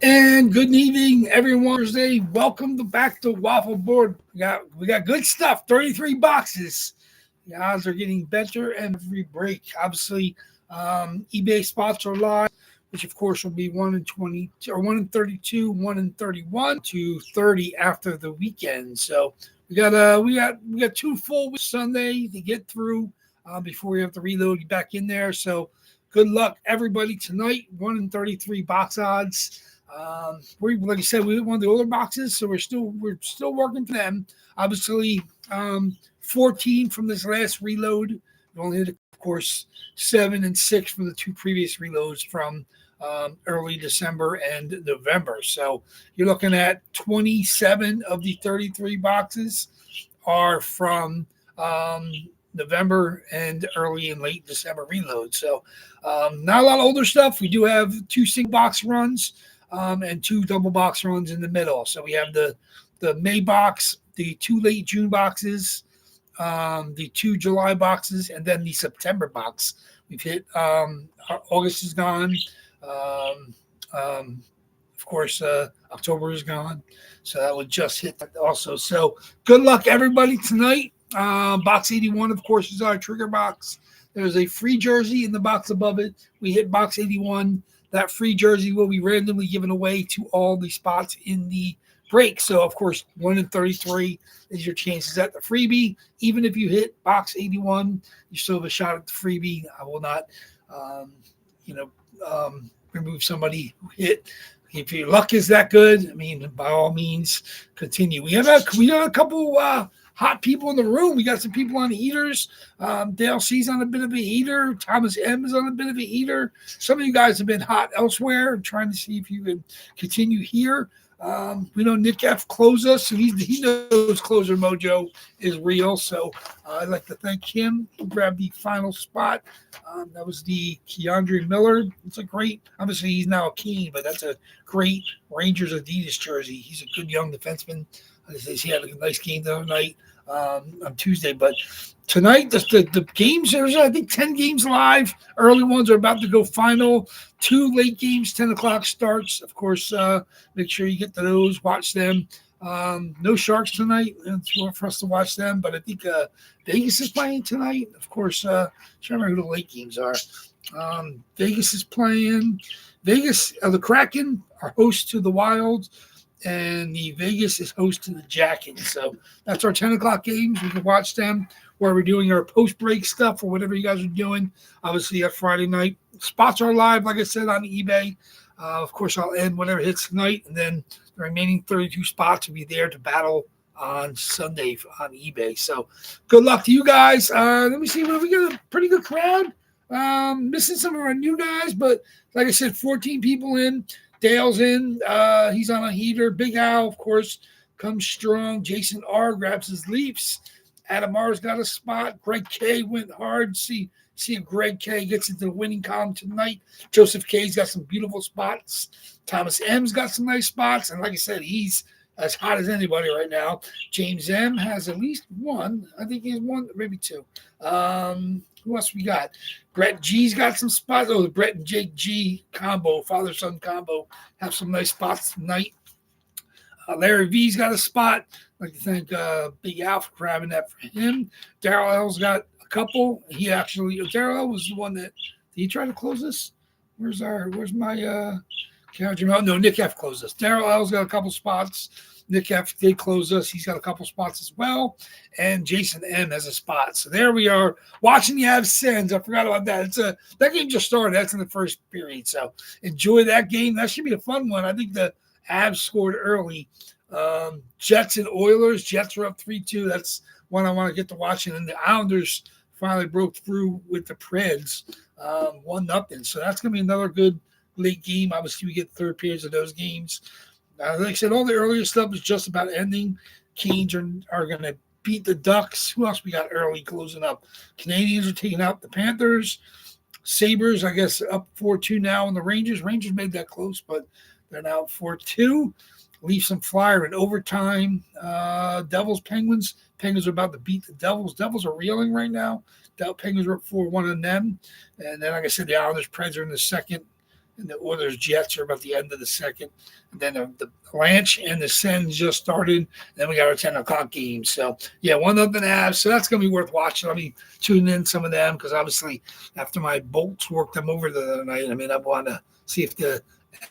And good evening, everyone. Thursday. Welcome back to Waffle Board. We got good stuff. 33 boxes. The odds are getting better every break. Obviously, eBay spots are live, which of course will be 1 in 20 or 1 in 32, 1 in 31 to 30 after the weekend. So we got 2 full weeks Sunday to get through before we have to reload back in there. So good luck, everybody, tonight. 1 in 33 box odds. Like I said, we want the older boxes, so we're still working for them. Obviously, 14 from this last reload. We only hit, of course, 7 and 6 from the 2 previous reloads from early December and November. So you're looking at 27 of the 33 boxes are from November and early and late December reload. So not a lot of older stuff. We do have 2 single box runs and 2 double box runs in the middle. So we have the May box, the 2 late June boxes, the 2 July boxes, and then the September box. We've hit August is gone. Of course, October is gone. So that would just hit that also. So good luck, everybody, tonight. Box 81, of course, is our trigger box. There's a free jersey in the box above it. We hit box 81. That free jersey will be randomly given away to all the spots in the break. So, of course, 1 in 33 is your chances at the freebie. Even if you hit box 81, you still have a shot at the freebie. I will not, remove somebody who hit. If your luck is that good, I mean, by all means, continue. We have a couple hot people in the room. We got some people on heaters. Dale C's on a bit of a heater. Thomas M is on a bit of a heater. Some of you guys have been hot elsewhere. I'm trying to see if you can continue here. We know Nick F closed us, so he knows closer mojo is real. So I'd like to thank him. He grabbed the final spot. That was the Keandre Miller. It's a great, obviously he's now a Keen, but that's a great Rangers Adidas jersey. He's a good young defenseman. He had a nice game the other night on Tuesday. But tonight, the games, there's I think 10 games live. Early ones are about to go final. 2 late games, 10 o'clock starts. Of course, make sure you get to those, watch them. No Sharks tonight. It's for us to watch them. But I think Vegas is playing tonight. Of course, trying to remember who the late games are. Vegas is playing. Vegas, the Kraken are host to the Wild. And the Vegas is host to the Jackets. So that's our 10 o'clock games. We can watch them where we're doing our post-break stuff or whatever you guys are doing. Obviously, at Friday night. Spots are live, like I said, on eBay. Of course, I'll end whatever hits tonight. And then the remaining 32 spots will be there to battle on Sunday on eBay. So good luck to you guys. Let me see. We got a pretty good crowd. Missing some of our new guys. But like I said, 14 people in. Dale's in. He's on a heater. Big Al, of course, comes strong. Jason R grabs his Leafs. Adam R's got a spot. Greg K went hard. See if Greg K gets into the winning column tonight. Joseph K's got some beautiful spots. Thomas M's got some nice spots. And like I said, he's as hot as anybody right now. James M has at least 1. I think he has 1, maybe 2. Who else we got? Brett G's got some spots. Oh, the Brett and Jake G combo, father-son combo, have some nice spots tonight. Larry V's got a spot. I'd like to thank Big Al for grabbing that for him. Daryl L's got a couple. Daryl L was the one that, did he try to close this? Where's my calendar? No, Nick F closed us. Daryl L's got a couple spots. Nick F did close us. He's got a couple spots as well. And Jason M has a spot. So there we are watching the Avs Sens. I forgot about that. That game just started. That's in the first period. So enjoy that game. That should be a fun one. I think the Avs scored early. Jets and Oilers. Jets are up 3-2. That's one I want to get to watching. And the Islanders finally broke through with the Preds 1-0. So that's going to be another good late game. Obviously, we get third periods of those games. Like I said, all the earlier stuff is just about ending. Canes are going to beat the Ducks. Who else we got early closing up? Canadians are taking out the Panthers. Sabres, I guess, up 4-2 now. And the Rangers made that close, but they're now 4-2. Leafs and Flyer in overtime. Devils, Penguins. Penguins are about to beat the Devils. Devils are reeling right now. Penguins are up 4-1 on them. And then, like I said, the Islanders, Preds are in the second and the Oilers Jets are about the end of the second. And then the Lanch and the Sens just started. And then we got our 10 o'clock game. So yeah, 1-0 Avs. So that's gonna be worth watching. I'll be tuning in some of them because obviously after my Bolts worked them over the other night, I mean I want to see if the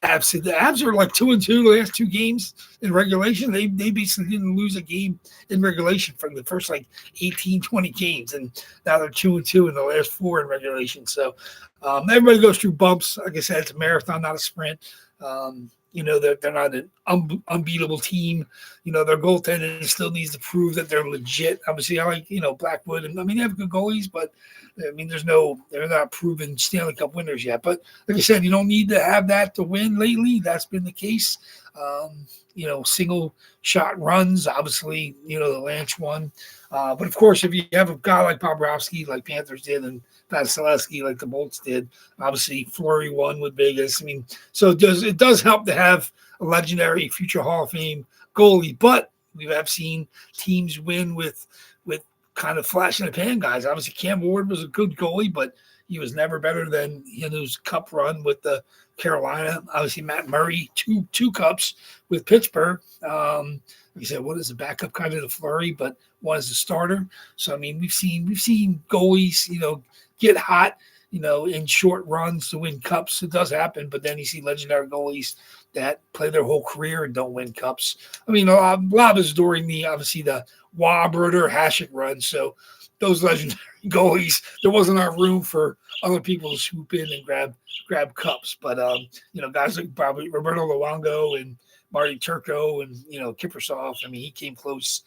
Avs are like 2-2 the last two games in regulation. They basically didn't lose a game in regulation from the first like 18, 20 games, and now they're 2-2 in the last four in regulation. So everybody goes through bumps. Like I said, it's a marathon, not a sprint. They're not an unbeatable team. Their goaltending still needs to prove that they're legit. Obviously, I like Blackwood, and I mean they have good goalies, but I mean they're not proven Stanley Cup winners yet. But like I said, you don't need to have that to win lately. That's been the case. Single shot runs, obviously, the Lanch one. But of course, if you have a guy like Bobrovsky, like Panthers did, and Vasilevsky, like the Bolts did, obviously Fleury won with Vegas. I mean, so it does help to have a legendary future Hall of Fame goalie. But we have seen teams win with kind of flash in the pan guys. Obviously, Cam Ward was a good goalie, but he was never better than his cup run with the Carolina. Obviously, Matt Murray, two cups with Pittsburgh. Like I said, one is a backup kind of the Fleury, but one is a starter. So I mean, we've seen goalies, get hot, in short runs to win cups. It does happen, but then you see legendary goalies that play their whole career and don't win cups. I mean, a lot is during the Wabberder Hasek run. So those legendary goalies, there wasn't our room for other people to swoop in and grab cups. But guys like probably Roberto Luongo and Marty Turco and Kiprusoff. I mean, he came close.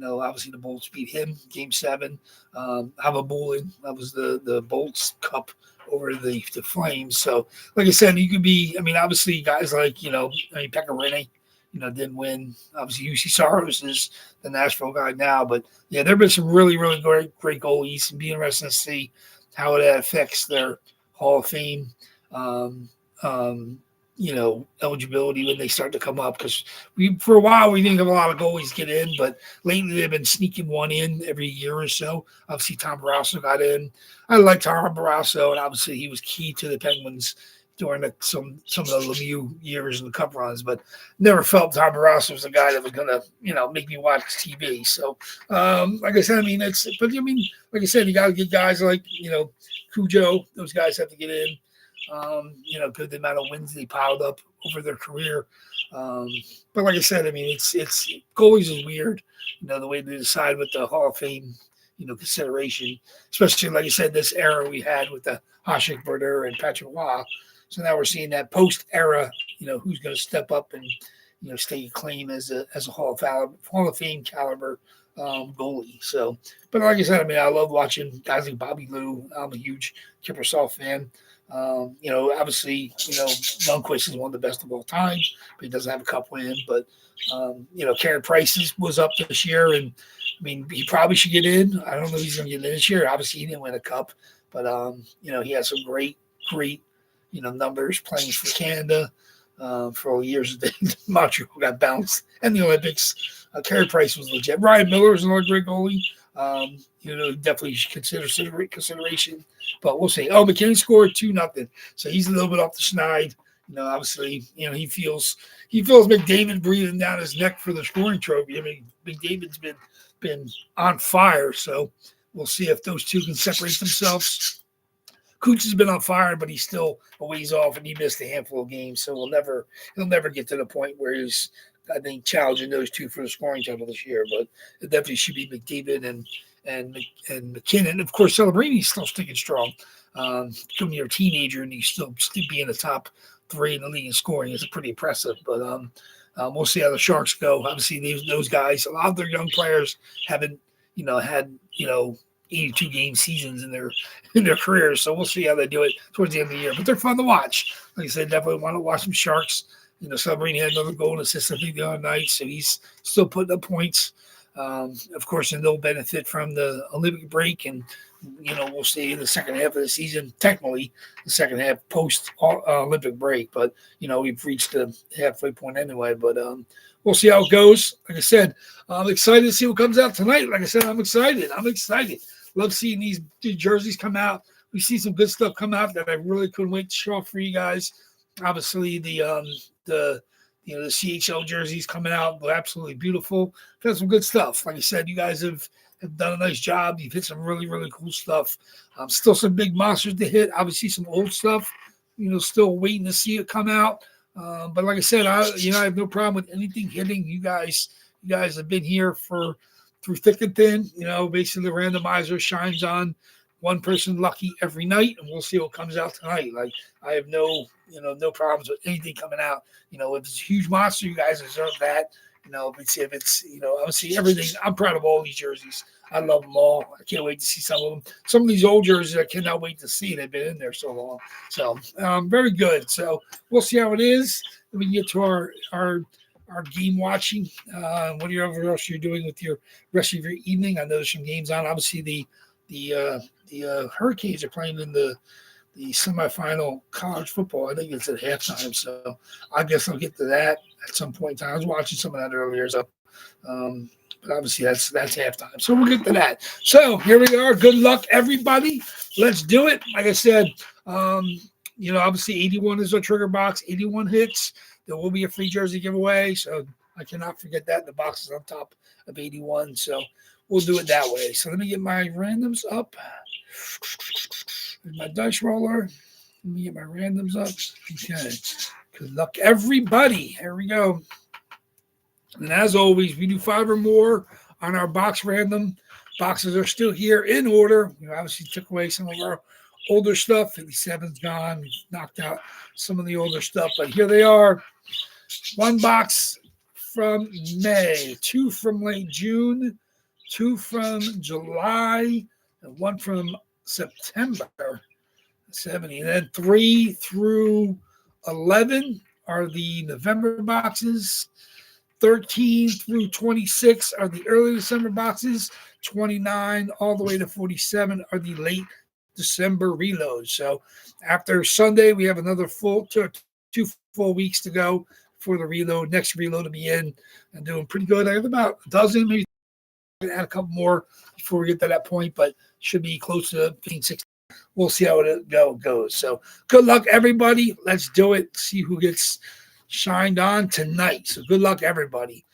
Obviously the Bolts beat him Game 7. Hava Bulin, that was the Bolts Cup over the Flames. So, like I said, you could be. I mean, obviously guys like Pekka Rinne, didn't win. Obviously, UC Saros is the Nashville guy now, but yeah, there have been some really, really great goalies, and be interesting to see how that affects their Hall of Fame. Eligibility when they start to come up, because for a while we didn't have a lot of goalies get in, but lately they've been sneaking one in every year or so. Obviously, Tom Barrasso got in. I like Tom Barrasso, and obviously he was key to the Penguins during some of the Lemieux years and the Cup runs, but never felt Tom Barrasso was the guy that was going to make me watch TV. So, like I said, I mean, like I said, you got to get guys like, Cujo. Those guys have to get in. Good the amount of wins they piled up over their career. But like I said, I mean, it's goalies is weird, the way they decide with the Hall of Fame, consideration, especially like I said, this era we had with the Hasek, Brodeur, and Patrick Roy. So now we're seeing that post era, who's going to step up and, stake a claim as a Hall of Fame caliber goalie. So, but like I said, I mean, I love watching guys like Bobby Lou. I'm a huge Kiprusoff fan. Obviously, Lundqvist is one of the best of all time, but he doesn't have a cup win. But, Carey Price was up this year, and I mean, he probably should get in. I don't know if he's going to get in this year. Obviously, he didn't win a cup, but, he has some great, numbers playing for Canada for all years. Montreal got bounced, and the Olympics. Carey Price was legit. Ryan Miller is another great goalie. Definitely should consider consideration, but we'll see. Oh, McKinnon scored 2-0, so he's a little bit off the schneid. Obviously, he feels McDavid breathing down his neck for the scoring trophy. I mean, McDavid's been on fire, so we'll see if those two can separate themselves. Cooch has been on fire, but he's still a ways off, and he missed a handful of games, so he'll never get to the point where he's, I think, challenging those two for the scoring title this year. But it definitely should be McDavid and McKinnon. Of course, Celebrini is still sticking strong. Coming you're a teenager and you still be in the top 3 in the league in scoring is pretty impressive. But we'll see how the Sharks go. Obviously, those guys, a lot of their young players haven't, had 82 game seasons in their careers. So we'll see how they do it towards the end of the year. But they're fun to watch. Like I said, definitely want to watch some Sharks. Celebrini had another goal and assist, I think, the other night, so he's still putting up points. Of course, and they'll benefit from the Olympic break, and we'll see in the second half of the season, technically the second half post Olympic break. But we've reached the halfway point anyway. But we'll see how it goes. Like I said, I'm excited to see what comes out tonight. Like I said, I'm excited. Love seeing these jerseys come out. We see some good stuff come out that I really couldn't wait to show off for you guys. Obviously, the the CHL jerseys coming out were absolutely beautiful. Got some good stuff. Like I said, you guys have done a nice job. You've hit some really, really cool stuff. Still some big monsters to hit. Obviously, some old stuff. Still waiting to see it come out. But like I said, I have no problem with anything hitting. You guys have been here through thick and thin. Basically the randomizer shines on one person lucky every night, and we'll see what comes out tonight. Like I have no problems with anything coming out. If it's a huge monster, you guys deserve that. If it's obviously everything. I'm proud of all these jerseys. I love them all. I can't wait to see some of them. Some of these old jerseys I cannot wait to see. They've been in there so long. So very good. So we'll see how it is. Let me get to our game watching. Whatever else you're doing with your rest of your evening. I know there's some games on. Obviously the Hurricanes are playing in the semifinal college football. I think it's at halftime. So I guess I'll get to that at some point in time. I was watching some of that earlier. So, but obviously that's halftime. So we'll get to that. So here we are. Good luck, everybody. Let's do it. Like I said, obviously 81 is a trigger box. 81 hits. There will be a free jersey giveaway. So I cannot forget that. The box is on top of 81. So we'll do it that way. So let me get my randoms up. With my dice roller. Let me get my randoms up. Okay. Good luck, everybody. Here we go. And as always, we do 5 or more on our box random. Boxes are still here in order. We obviously took away some of our older stuff. 57's gone. We've knocked out some of the older stuff. But here they are. 1 box from May, 2 from late June, 2 from July, and 1 from September 70. And then 3 through 11 are the November boxes. 13 through 26 are the early December boxes. 29 all the way to 47 are the late December reloads. So after Sunday, we have another two full weeks to go for the reload. Next reload to be in and doing pretty good. I have about a dozen, maybe add a couple more before we get to that point, but should be close to 15, 16. We'll see how it goes. So good luck, everybody. Let's do it. See who gets shined on tonight. So good luck, everybody.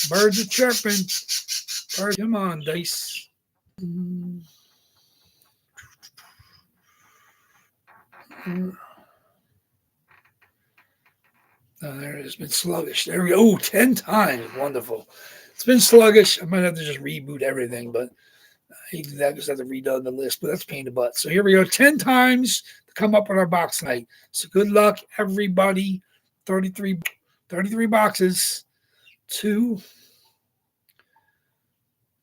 Birds are chirping. Birds, come on, dice. There it has been sluggish. There we go. 10 times. Wonderful. It's been sluggish. I might have to just reboot everything, but I hate to do that because I have to redone the list, but that's pain in the butt. So here we go. 10 times to come up with our box tonight. So good luck, everybody. 33 boxes. 2.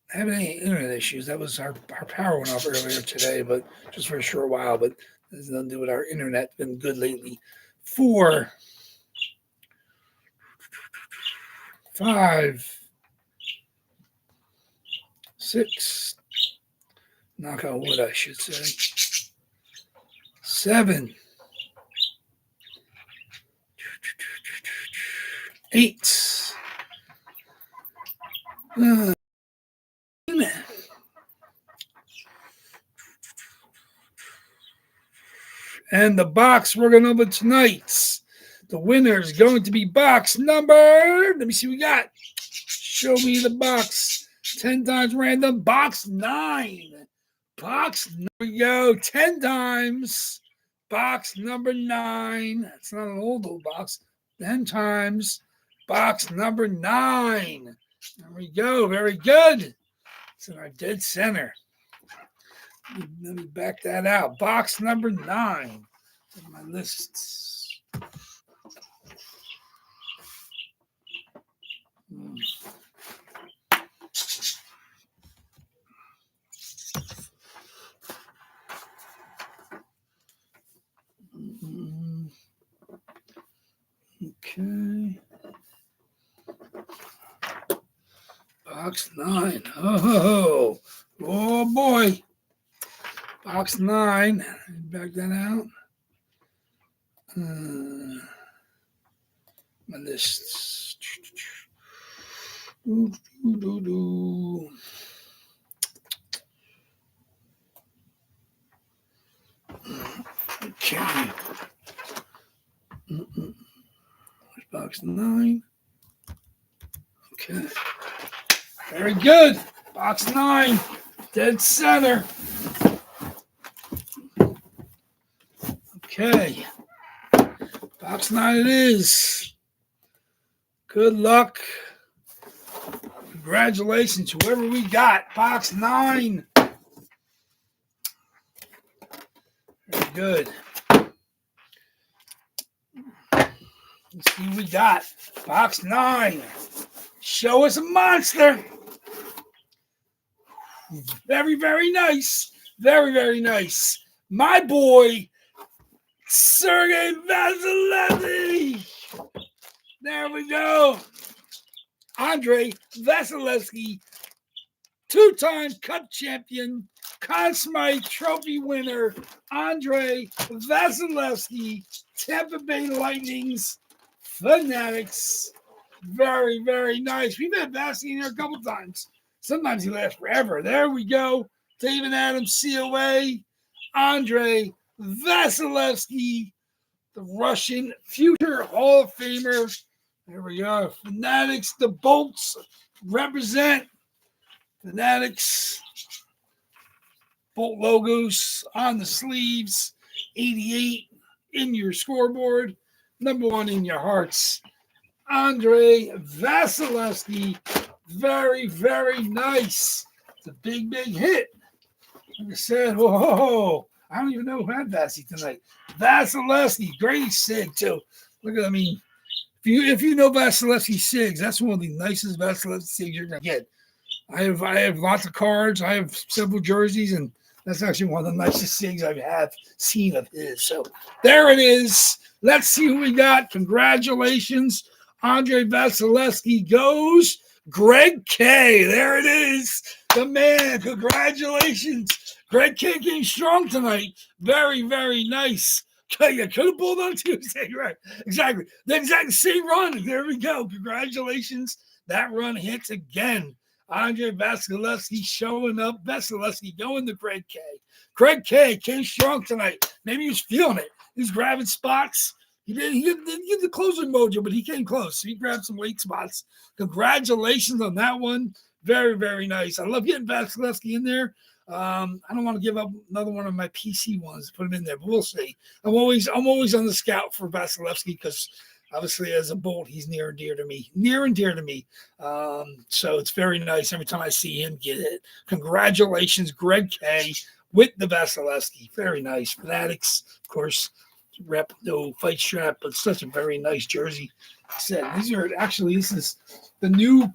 Having any internet issues. That was our power went off earlier today, but just for a short while. But it has nothing to do with our internet. It's been good lately. 4, 5, 6. Knock on wood, I should say. 7, 8. And the box we're going to open tonight. The winner is going to be box number. Let me see what we got. Show me the box. 10 times random. Box 9. There we go. 10 times. Box number 9. That's not an old box. 10 times. Box number 9. There we go. Very good. It's in our dead center. Let me back that out. Box number 9 in my lists. Okay. Box 9. Oh boy. Box 9. Back that out. My lists. Okay. Box 9. Okay. Very good. Box 9. Dead center. Okay. Box 9 it is. Good luck. Congratulations, whoever we got. Box 9. Very good. Let's see what we got. Box 9. Show us a monster. Very, very nice. Very, very nice. My boy, Sergei Vasilevsky. There we go. Andrei Vasilevsky, two-time Cup champion, Conn Smythe Trophy winner, Andrei Vasilevsky, Tampa Bay Lightning's Fanatics. Very, very nice. We've had Vasilevsky in here a couple times. Sometimes he lasts forever. There we go. David Adams, COA, Andrei Vasilevsky, the Russian future Hall of Famer. There we go. Fanatics, the Bolts represent. Fanatics. Bolt logos on the sleeves. 88 in your scoreboard. Number 1 in your hearts. Andrei Vasilevsky. Very, very nice. It's a big, big hit. Like I said, whoa. I don't even know who had Vassy tonight. Vasilevsky. Great sig, too. Look at, I mean, if you know Vasilevsky SIGs, that's one of the nicest Vasilevsky SIGs you're gonna get. I have lots of cards. I have several jerseys, and that's actually one of the nicest SIGs I have seen of his. So there it is. Let's see who we got. Congratulations, Andrei Vasilevsky goes Greg K. There it is, the man. Congratulations, Greg K. Came strong tonight. Very, very nice. Yeah, could have pulled on Tuesday, right? Exactly. The exact same run. There we go. Congratulations. That run hits again. Andrei Vasilevsky showing up. Vasilevsky going to Greg K. Greg K came strong tonight. Maybe he was feeling it. He was grabbing spots. He didn't get the closing mojo, but he came close. He grabbed some late spots. Congratulations on that one. Very, very nice. I love getting Vasilevsky in there. I don't want to give up another one of my PC ones, put him in there, but we'll see. I'm always on the scout for Vasilevsky because obviously as a Bolt, he's near and dear to me. So it's very nice every time I see him get it. Congratulations, Greg K. with the Vasilevsky. Very nice. Fanatics, of course, rep, no fight strap, but such a very nice jersey. Like I said, this is the new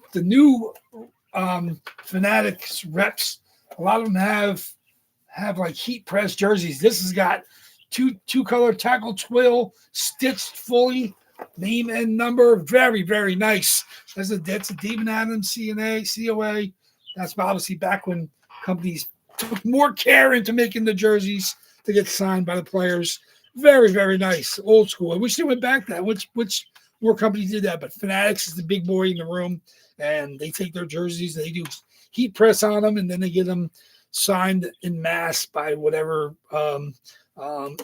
Fanatics reps. A lot of them have like heat press jerseys. This has got two color tackle twill stitched fully, name and number. Very, very nice. That's a David Adams COA. That's obviously back when companies took more care into making the jerseys to get signed by the players. Very, very nice. Old school. I wish they went back to that. Which more companies did that, but Fanatics is the big boy in the room, and they take their jerseys, they do heat press on them, and then they get them signed in mass by whatever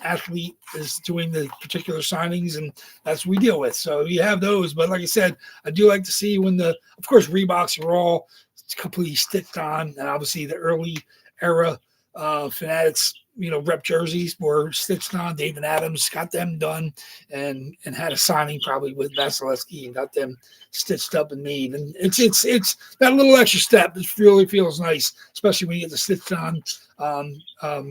athlete is doing the particular signings, and that's what we deal with. So you have those, but like I said, I do like to see when of course, Reeboks are all completely stitched on, and obviously the early era Fanatics, rep jerseys were stitched on. David Adams got them done and had a signing probably with Vasilevsky and got them stitched up and made. And it's that little extra step. It really feels nice, especially when you get the stitched on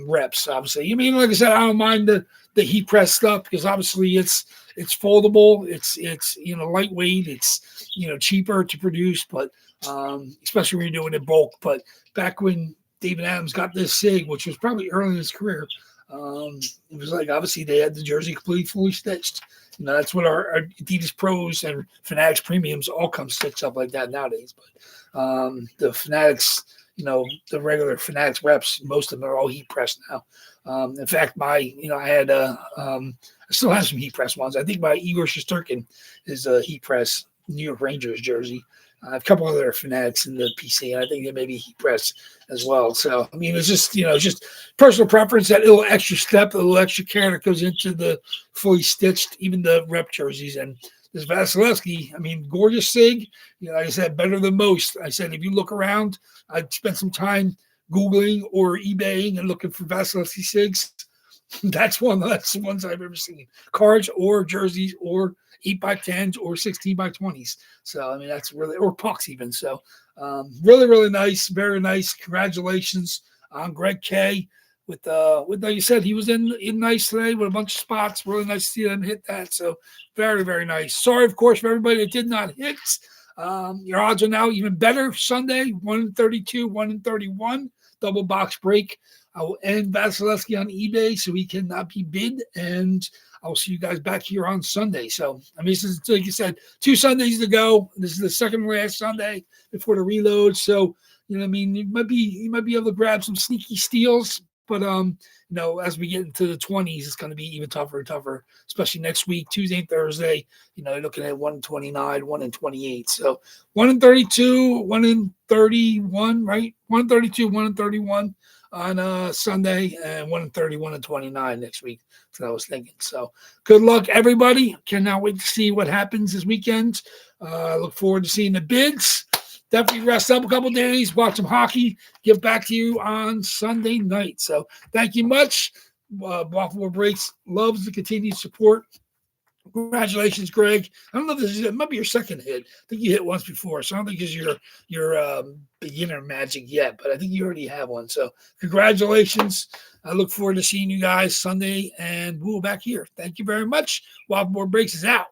reps. Obviously, like I said, I don't mind the heat press stuff because obviously it's foldable. It's lightweight. It's cheaper to produce, but especially when you're doing it bulk. But back when David Adams got this SIG, which was probably early in his career, it was like obviously they had the jersey completely fully stitched. That's what our Adidas Pros and Fanatics Premiums all come stitched up like that nowadays. But the Fanatics, the regular Fanatics reps, most of them are all heat pressed now. In fact, I had I still have some heat press ones. I think my Igor Shesterkin is a heat press New York Rangers jersey. I have a couple other Fanatics in the PC, and I think they may be heat press as well. So, it's just, just personal preference, that little extra step, a little extra care that goes into the fully stitched, even the rep jerseys. And this Vasilevsky, I mean, gorgeous sig. You know, like I said, better than most. I said, if you look around, I'd spent some time Googling or eBaying and looking for Vasilevsky sigs. That's one of the best ones I've ever seen. Cards or jerseys or 8x10s or 16x20s. So, I mean, that's really, or pucks even. So, really, really nice. Very nice. Congratulations on Greg K. With like you said, he was in nice today with a bunch of spots. Really nice to see them hit that. So, very, very nice. Sorry, of course, for everybody that did not hit. Your odds are now even better. Sunday, 1-32, 1-31, double box break. I will end Vasilevsky on eBay so he cannot be bid, and I'll see you guys back here on Sunday. So, I mean, this is, like you said, 2 Sundays to go. This is the second to last Sunday before the reload. So, you know what I mean? You might be able to grab some sneaky steals, but you know, as we get into the 20s, it's going to be even tougher and tougher, especially next week, Tuesday and Thursday. You know, you're looking at 1-29, 1-28. So 1-32, 1-31, right? 1-32, 1-31 on Sunday, and 1-30, 1-29 next week. That's what I was thinking. So good luck, everybody. Cannot wait to see what happens this weekend. Look forward to seeing the bids. Definitely rest up a couple days, watch some hockey, get back to you on Sunday night. So thank you much. Waffleboard Breaks loves the continued support. Congratulations, Greg. I don't know if it might be your second hit. I think you hit once before, so I don't think it's your beginner magic yet, but I think you already have one. So congratulations. I look forward to seeing you guys Sunday, and we'll be back here. Thank you very much. Waffleboard Breaks is out.